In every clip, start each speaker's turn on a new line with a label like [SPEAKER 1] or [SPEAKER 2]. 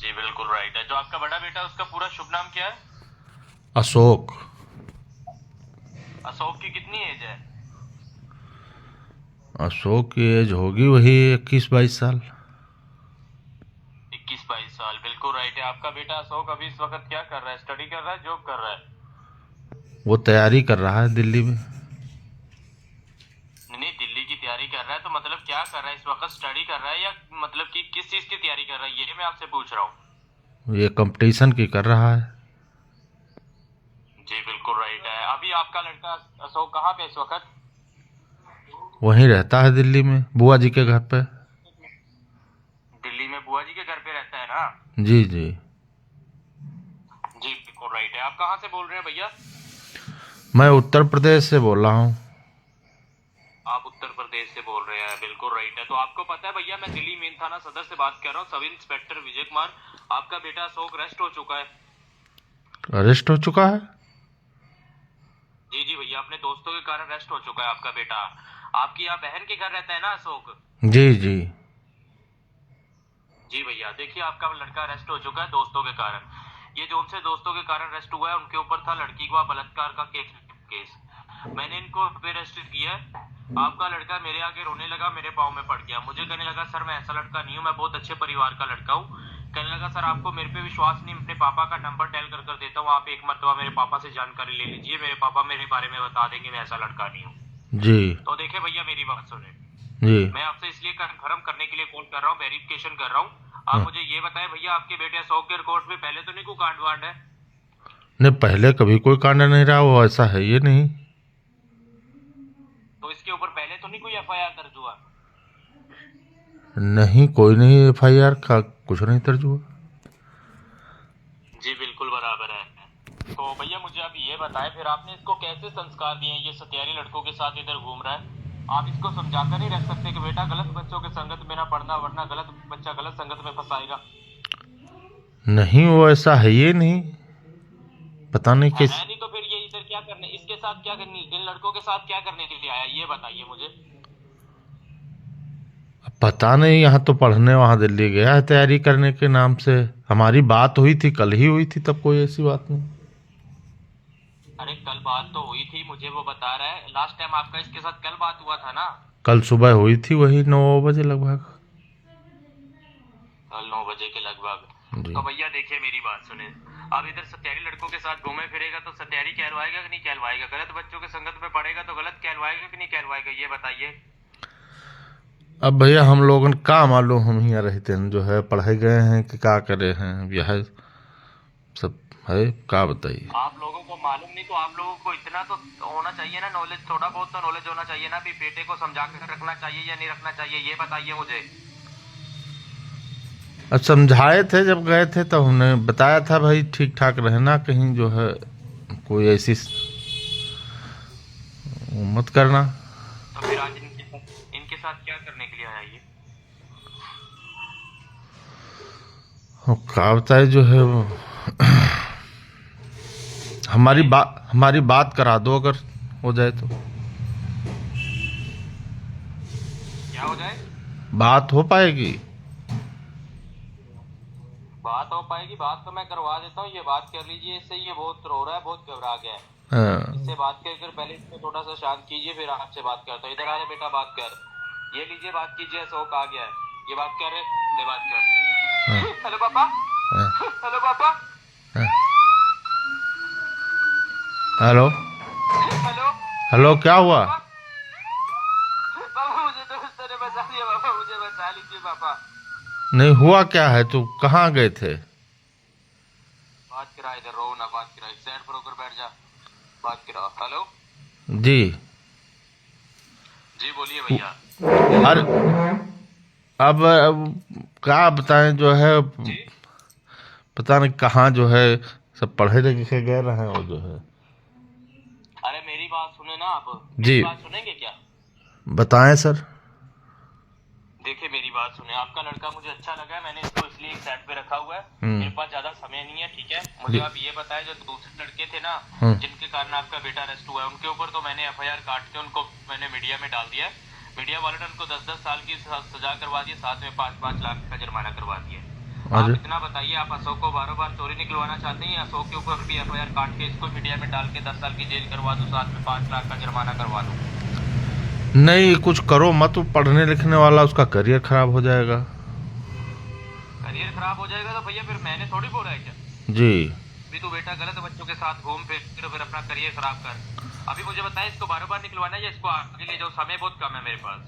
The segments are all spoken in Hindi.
[SPEAKER 1] जी बिल्कुल राइट है। जो आपका बड़ा बेटा है उसका पूरा शुभ नाम क्या है?
[SPEAKER 2] अशोक।
[SPEAKER 1] अशोक की कितनी एज है?
[SPEAKER 2] अशोक की एज होगी वही 21-22 साल।
[SPEAKER 1] 21-22 साल, बिल्कुल राइट है। आपका बेटा अशोक अभी इस वक्त क्या कर रहा है? स्टडी कर रहा है, जॉब कर रहा है?
[SPEAKER 2] वो तैयारी कर रहा है दिल्ली में।
[SPEAKER 1] नहीं, दिल्ली की तैयारी कर रहा है तो मतलब क्या कर रहा है इस वक्त? स्टडी कर रहा है या मतलब कि किस चीज की तैयारी कर रहा है, ये मैं आपसे पूछ रहा हूँ।
[SPEAKER 2] ये कंपटीशन की कर रहा है।
[SPEAKER 1] जी बिल्कुल राइट है। अभी आपका लड़का अशोक कहाँ पे है इस वक्त?
[SPEAKER 2] वहीं रहता है दिल्ली में बुआ जी के घर पे।
[SPEAKER 1] दिल्ली में बुआ जी के घर पे रहता है ना?
[SPEAKER 2] जी जी।
[SPEAKER 1] जी बिल्कुल राइट है। आप कहाँ से बोल रहे हैं भैया?
[SPEAKER 2] मैं उत्तर प्रदेश से बोल रहा हूँ।
[SPEAKER 1] आप उत्तर प्रदेश से बोल रहे हैं, बिल्कुल राइट है। तो आपको पता है भैया, मैं दिल्ली मेन थाना सदर से बात कर रहा हूँ, सब इंस्पेक्टर विजय कुमार। आपका बेटा अशोक अरेस्ट हो चुका है।
[SPEAKER 2] अरेस्ट हो चुका है?
[SPEAKER 1] जी जी भैया, अपने दोस्तों के कारण अरेस्ट हो चुका है आपका बेटा। आपकी यहाँ बहन के घर रहता है ना अशोक?
[SPEAKER 2] जी जी।
[SPEAKER 1] जी भैया, देखिए आपका लड़का अरेस्ट हो चुका है दोस्तों के कारण। ये जो उनसे दोस्तों के कारण अरेस्ट हुआ है, उनके ऊपर था लड़की का बलात्कार का केस। मैंने इनको अरेस्ट किया है। आपका लड़का मेरे आगे रोने लगा, मेरे पाँव में पड़ गया। मुझे कहने लगा सर मैं ऐसा लड़का नहीं हूँ, मैं बहुत अच्छे परिवार का लड़का हूँ। कहने लगा सर आपको मेरे पे विश्वास नहीं, अपने पापा का नंबर डायल कर देता हूँ, आप एक मरतबा मेरे पापा से जानकारी ले लीजिए, मेरे पापा मेरे बारे में बता देंगे, मैं ऐसा लड़का नहीं हूँ।
[SPEAKER 2] जी
[SPEAKER 1] तो देखिए भैया, मेरी बात सुने।
[SPEAKER 2] जी।
[SPEAKER 1] मैं आपसे इसलिए कंफर्म करने के लिए कॉल कर रहा हूँ, वेरिफिकेशन कर रहा हूँ। आप
[SPEAKER 2] हाँ।
[SPEAKER 1] मुझे ये बताएं भैया, आपके बेटे अशोक के रिकॉर्ड में पहले तो नहीं कोई कांड वांड है?
[SPEAKER 2] नहीं, पहले कभी कोई कांड नहीं रहा, वो ऐसा है ये नहीं।
[SPEAKER 1] तो इसके ऊपर पहले तो नहीं कोई एफआईआर दर्ज हुआ?
[SPEAKER 2] नहीं, कोई नहीं एफआईआर का कुछ नहीं दर्ज हुआ।
[SPEAKER 1] जी बिल्कुल बराबर है। तो भैया मुझे आप ये बताएं, फिर आपने इसको कैसे संस्कार दिए? ये सत्यारी लड़कों के साथ इधर घूम रहा है, आप इसको समझाकर नहीं रख सकते कि बेटा गलत बच्चों के संगत में ना पड़ना, वरना गलत बच्चा गलत संगत में फंसाएगा?
[SPEAKER 2] नहीं, वो ऐसा है ये नहीं। पता नहीं
[SPEAKER 1] है
[SPEAKER 2] किस।
[SPEAKER 1] नहीं तो फिर ये इधर क्या करने, इसके साथ क्या करने, इन लड़कों के साथ क्या करने के लिए आया, ये बताइए मुझे।
[SPEAKER 2] पता नहीं, यहाँ तो पढ़ने वहाँ दिल्ली गया है तैयारी करने के नाम से। हमारी बात हुई थी, कल ही हुई थी, तब कोई ऐसी बात नहीं।
[SPEAKER 1] अरे कल बात तो हुई थी, मुझे वो बता रहा है। लास्ट टाइम आपका इसके साथ कल बात हुआ था ना?
[SPEAKER 2] कल सुबह हुई थी, वही 9 बजे लगभग।
[SPEAKER 1] कल 9 बजे के लगभग।
[SPEAKER 2] जी।
[SPEAKER 1] तो भैया देखिए मेरी बात सुने, अब इधर सत्यारी लड़कों के साथ घूमे फिरेगा तो सत्यारी कहलवाएगा कि नहीं कहलवाएगा? गलत बच्चों के संगत में पड़ेगा तो गलत कहलवाएगा कि नहीं कहलवाएगा, ये बताइए।
[SPEAKER 2] अब भैया हम लोगन का मालूम, हम यहाँ रहते हैं जो है पढ़ाई गए हैं कि क्या करे हैं, अब यह सब है, क्या बताइए।
[SPEAKER 1] आप लोगों को मालूम नहीं तो आप लोगों को इतना तो होना चाहिए ना, नॉलेज, थोड़ा बहुत तो नॉलेज होना चाहिए ना, भी बेटे को समझा कर रखना चाहिए या नहीं रखना चाहिए, ये बताइए मुझे।
[SPEAKER 2] अब समझाए थे जब गए थे, तो हमने बताया था भाई ठीक ठाक रहना, कहीं जो है कोई ऐसी मत करना।
[SPEAKER 1] तो फिर आज इनके साथ क्या करने के लिए आया ये?
[SPEAKER 2] अब क्या बताए जो है वो हमारी बात करा दो अगर हो जाए तो।
[SPEAKER 1] क्या हो जाए?
[SPEAKER 2] बात हो पाएगी?
[SPEAKER 1] बात हो पाएगी, बात तो मैं करवा देता हूँ, ये बात कर लीजिए इससे। ये बहुत रो रहा है, बहुत घबरा गया है।
[SPEAKER 2] हाँ।
[SPEAKER 1] इससे बात कर पहले इसको थोड़ा सा शांत कीजिए, फिर आपसे बात करता हूँ। इधर आ जा बेटा, बात कर। ये लीजिए, बात कीजिए। अशोक आ गया है, ये बात कर रहे, ले बात
[SPEAKER 2] हाँ।
[SPEAKER 1] कर। हेलो पापा।
[SPEAKER 2] हाँ।
[SPEAKER 1] हेलो पापा।
[SPEAKER 2] हाँ। हेलो।
[SPEAKER 1] हेलो।
[SPEAKER 2] हेलो, क्या हुआ?
[SPEAKER 1] पापा, पापा मुझे तो उस तरह बचा लिया पापा, मुझे बचा लीजिए पापा।
[SPEAKER 2] नहीं हुआ क्या है, तू कहाँ गए थे?
[SPEAKER 1] बात करा, इधर रो ना, बात करा, एक साइड पर होकर बैठ जा, बात करा। हेलो।
[SPEAKER 2] जी।
[SPEAKER 1] जी बोलिए भैया।
[SPEAKER 2] अरे अब क्या बताएं जो है,
[SPEAKER 1] जी
[SPEAKER 2] पता नहीं कहाँ जो है सब पढ़े लिखे गए रहे हैं, वो जो है।
[SPEAKER 1] अरे मेरी बात सुने ना आप,
[SPEAKER 2] जी।
[SPEAKER 1] मेरी बात सुनेंगे क्या?
[SPEAKER 2] बताएं सर।
[SPEAKER 1] देखिए मेरी बात सुने, आपका लड़का मुझे अच्छा लगा है, मैंने इसको इसलिए एक साइड पे रखा हुआ है। मेरे पास ज्यादा समय नहीं है, ठीक है? मुझे
[SPEAKER 2] जी।
[SPEAKER 1] आप ये बताएं, जो दूसरे लड़के थे ना
[SPEAKER 2] हम्म।
[SPEAKER 1] जिनके कारण आपका बेटा अरेस्ट हुआ है, उनके ऊपर तो मैंने एफआईआर काट के उनको मैंने मीडिया में डाल दिया है। मीडिया वालों ने उनको 10-10 साल की सजा करवा दी, साथ में 5-5 लाख का जुर्माना करवा दिया। आप
[SPEAKER 2] अरे
[SPEAKER 1] इतना बताइए, आप अशोक को बार बार चोरी निकलवाना चाहते हैं, अशोक के ऊपर भी एफआईआर काट के इसको मीडिया में डाल के 10 साल की जेल करवा दूं, साथ में 5 लाख का जुर्माना करवा दूं?
[SPEAKER 2] नहीं, कुछ करो मत, वो पढ़ने लिखने वाला, उसका करियर खराब हो जाएगा।
[SPEAKER 1] करियर खराब हो जाएगा तो भैया फिर मैंने थोड़ी बोला है क्या?
[SPEAKER 2] जी।
[SPEAKER 1] भी तू बेटा गलत बच्चों के साथ घूम फिर अपना करियर खराब कर। अभी मुझे बताएं, इसको बार बार निकलवाना है या इसको आगे ले जाओ? समय बहुत कम है मेरे पास।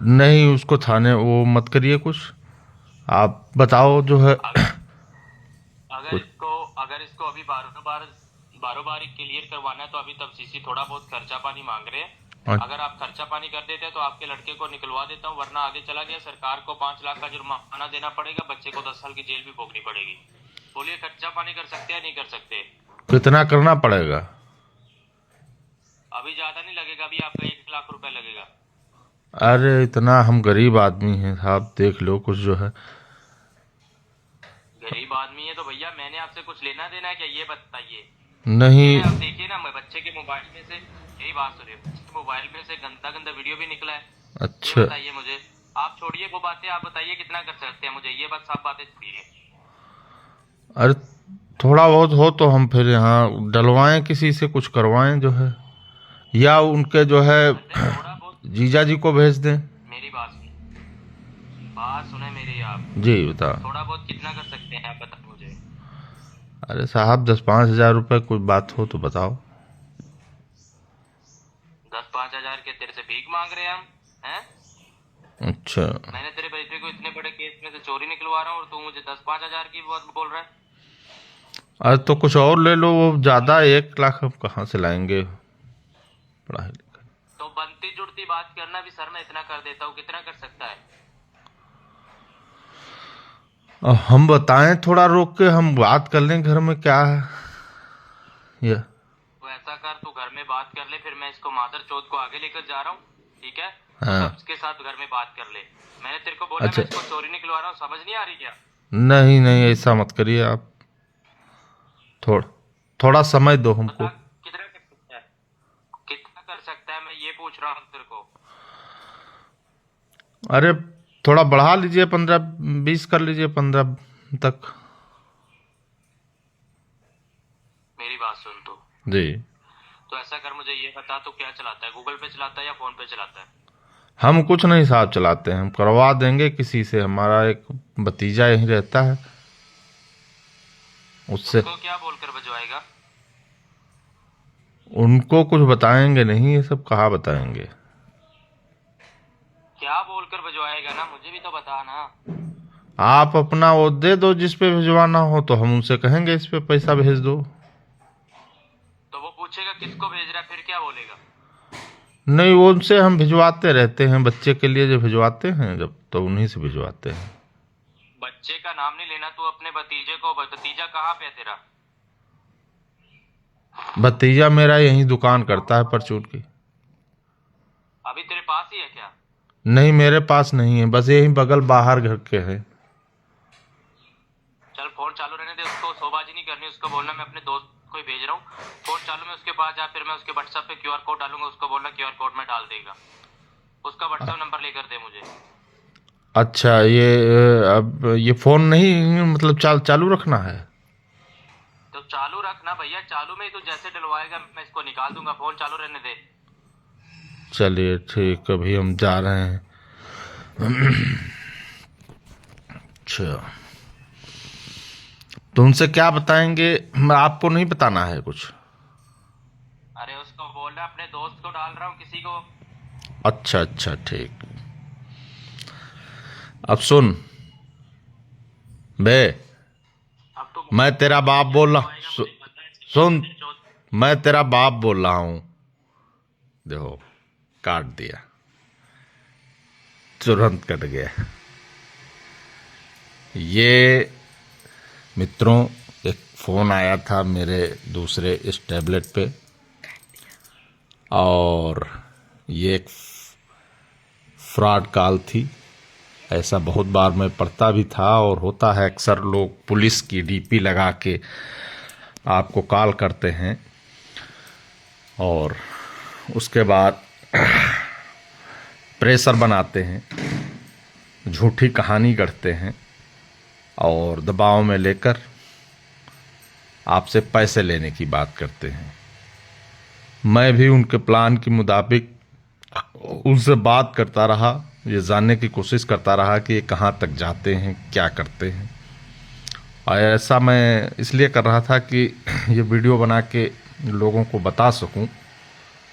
[SPEAKER 2] नहीं, उसको थाने वो मत करिए कुछ, आप बताओ जो है
[SPEAKER 1] अगर
[SPEAKER 2] कुछ।
[SPEAKER 1] इसको अभी बारो बार क्लियर करवाना है तो अभी तब सीसी थोड़ा बहुत खर्चा पानी मांग रहे हैं। अगर आप खर्चा पानी कर देते हैं तो आपके लड़के को निकलवा देता हूँ, वरना आगे चला गया सरकार को 5 लाख का जुर्माना देना पड़ेगा, बच्चे को 10 साल की जेल भी भोगनी पड़ेगी। बोलिए, खर्चा पानी कर सकते हैं नहीं कर सकते?
[SPEAKER 2] कितना करना पड़ेगा?
[SPEAKER 1] अभी ज्यादा नहीं लगेगा, अभी आपका 1 लाख रुपए लगेगा।
[SPEAKER 2] अरे इतना हम गरीब आदमी हैं साहब, देख लो कुछ जो है।
[SPEAKER 1] गरीब आदमी है तो भैया मैंने आपसे कुछ लेना देना है क्या, ये बताइए।
[SPEAKER 2] नहीं।
[SPEAKER 1] आप देखिए ना, बच्चे के मोबाइल में से, यही बात सुनिए, मोबाइल में से गंदा गंदा वीडियो भी निकला है।
[SPEAKER 2] अच्छा।
[SPEAKER 1] ये बताइए मुझे, आप छोड़िए वो बातें, आप बताइए कितना कर सकते हैं मुझे, ये बात सब बातें छोड़िए।
[SPEAKER 2] अरे थोड़ा बहुत हो तो हम फिर यहाँ डलवाएं, किसी से कुछ करवाएं जो है, या उनके जो है
[SPEAKER 1] थोड़ा बहुत
[SPEAKER 2] जीजा जी को भेज दें।
[SPEAKER 1] मेरी बात सुने मेरी आप।
[SPEAKER 2] जी बता।
[SPEAKER 1] थोड़ा बहुत कितना कर सकते हैं आप बताओ मुझे।
[SPEAKER 2] अरे साहब 10-5 हजार रुपये कोई बात हो तो बताओ।
[SPEAKER 1] 10-5 हजार के तेरे से भीख मांग रहे हैं हम, हैं?
[SPEAKER 2] अच्छा।
[SPEAKER 1] मैंने तेरे बेटे को इतने बड़े केस में से चोरी निकलवा रहा हूँ और तू मुझे 10-5 हजार की बात बोल रहा है?
[SPEAKER 2] अरे तो कुछ और ले लो, वो ज़्यादा 1 लाख हम कहाँ से लाएंगे पढ़ाई लिखाई।
[SPEAKER 1] तो बनती जुड़ती बात करना भी, सर मैं इतना कर देता हूँ, कितना कर सकता है?
[SPEAKER 2] अब हम बताएं थोड़ा रोक के, हम बात कर लें घर में क्या है ये।
[SPEAKER 1] तो ऐसा कर, तू घर में बात कर ले, फिर मैं इसको मादर चौथ को आगे लेकर जा रहा हूँ, ठीक है?
[SPEAKER 2] हाँ।
[SPEAKER 1] सबके साथ घर में बात कर ले। मैंने तेरे को बोला
[SPEAKER 2] अच्छा।
[SPEAKER 1] मैं इसको चोरी निकलवा रहा हूँ, समझ नहीं आ रही क्या?
[SPEAKER 2] नहीं नहीं, ऐसा मत करिए आप, थोड़ा समय दो हमको।
[SPEAKER 1] कितना कर सकता है, कितना कर सकता है, मैं ये पूछ रहा हूँ तेरे को।
[SPEAKER 2] अरे थोड़ा बढ़ा लीजिए, 15-20 कर लीजिए, 15 तक।
[SPEAKER 1] मेरी बात सुन तू।
[SPEAKER 2] जी।
[SPEAKER 1] तो ऐसा कर, मुझे ये बता, तू क्या चलाता है, गूगल पे चलाता है या फोन पे चलाता है?
[SPEAKER 2] हम कुछ नहीं साहब चलाते हैं, हम करवा देंगे किसी से, हमारा एक भतीजा यहीं रहता है, उससे।
[SPEAKER 1] उसको क्या बोलकर भिजवाएगा?
[SPEAKER 2] उनको कुछ बताएंगे नहीं, ये सब कहाँ बताएंगे।
[SPEAKER 1] क्या बोलकर भिजवाएगा ना, मुझे भी तो बता ना।
[SPEAKER 2] आप अपना वो दे दो जिस पे भिजवाना हो, तो हम उनसे कहेंगे इस पे पैसा भेज दो।
[SPEAKER 1] तो वो पूछेगा किसको भेज रहा है, फिर क्या बोलेगा?
[SPEAKER 2] नहीं, वो उनसे हम भिजवाते रहते हैं, बच्चे के लिए जो भिजवाते हैं जब, तो उन्हीं से भिजवाते हैं।
[SPEAKER 1] बच्चे का नाम नहीं लेना, तू अपने भतीजे को, भतीजा कहाँ पे है तेरा?
[SPEAKER 2] भतीजा मेरा यहीं दुकान करता है परचून की।
[SPEAKER 1] अभी तेरे पास ही है क्या?
[SPEAKER 2] नहीं, मेरे पास नहीं है, बस यहीं बगल बाहर घर के है।
[SPEAKER 1] चल फोन चालू रहने दे, उसको शोबाजी नहीं करनी, उसको बोलना मैं अपने दोस्त को ही भेज रहा हूँ, फोन चालू में उसके पास जा, फिर मैं उसके व्हाट्सएप पे क्यूआर कोड डालूंगा, उसको बोलना क्यूआर कोड में डाल देगा, उसका व्हाट्सएप नंबर लेकर दे मुझे।
[SPEAKER 2] अच्छा, ये अब ये फोन नहीं मतलब चालू रखना है?
[SPEAKER 1] तो चालू रखना भैया, चालू में ही तू जैसे डलवाएगा मैं इसको निकाल दूंगा, फोन चालू रहने दे।
[SPEAKER 2] चलिए ठीक, अभी हम जा रहे हैं। अच्छा, तो उनसे क्या बताएंगे, आपको नहीं बताना है कुछ?
[SPEAKER 1] अरे उसको बोलना अपने दोस्त को डाल रहा हूँ किसी को।
[SPEAKER 2] अच्छा अच्छा ठीक। अब सुन बे,
[SPEAKER 1] अब तो
[SPEAKER 2] मैं तेरा बाप बोल रहा, सुन, मैं तेरा बाप बोल रहा हूँ। देखो काट दिया, तुरंत कट गया। ये मित्रों, एक फ़ोन आया था मेरे दूसरे इस टैबलेट पे, और ये एक फ्रॉड कॉल थी। ऐसा बहुत बार मैं पढ़ता भी था, और होता है अक्सर, लोग पुलिस की डीपी लगा के आपको कॉल करते हैं और उसके बाद प्रेशर बनाते हैं, झूठी कहानी गढ़ते हैं, और दबाव में लेकर आपसे पैसे लेने की बात करते हैं। मैं भी उनके प्लान के मुताबिक उनसे बात करता रहा, ये जानने की कोशिश करता रहा कि ये कहाँ तक जाते हैं, क्या करते हैं। और ऐसा मैं इसलिए कर रहा था कि ये वीडियो बना के लोगों को बता सकूं।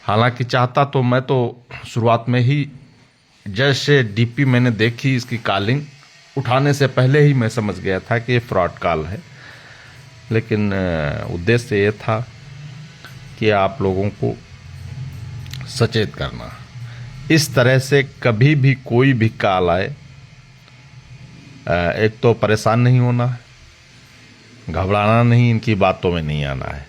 [SPEAKER 2] हालांकि चाहता तो मैं तो शुरुआत में ही, जैसे डीपी मैंने देखी इसकी कॉलिंग उठाने से पहले ही मैं समझ गया था कि ये फ्रॉड कॉल है। लेकिन उद्देश्य ये था कि आप लोगों को सचेत करना। इस तरह से कभी भी कोई भी कॉल आए, एक तो परेशान नहीं होना है, घबराना नहीं, इनकी बातों में नहीं आना है।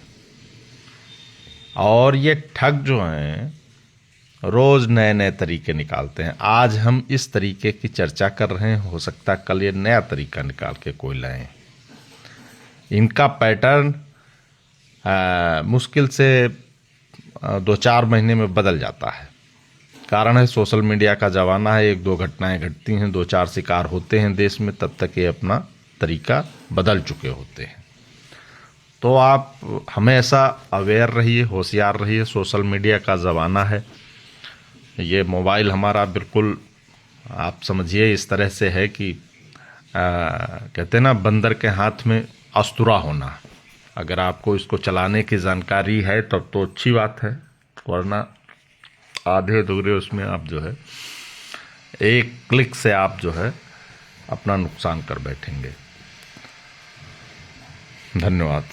[SPEAKER 2] और ये ठग जो हैं रोज नए नए तरीके निकालते हैं। आज हम इस तरीके की चर्चा कर रहे हैं, हो सकता है कल ये नया तरीका निकाल के कोई लाएं। इनका पैटर्न मुश्किल से 2-4 महीने में बदल जाता है। कारण है सोशल मीडिया का ज़माना है, 1-2 घटनाएं घटती हैं, 2-4 शिकार होते हैं देश में, तब तक ये अपना तरीका बदल चुके होते हैं। तो आप हमेशा अवेयर रहिए, होशियार रहिए। सोशल मीडिया का ज़माना है। ये मोबाइल हमारा बिल्कुल आप समझिए इस तरह से है कि कहते हैं ना, बंदर के हाथ में अस्तूरा होना। अगर आपको इसको चलाने की जानकारी है तब तो अच्छी बात है, वरना आधे अधूरे उसमें आप जो है एक क्लिक से आप जो है अपना नुकसान कर बैठेंगे। धन्यवाद।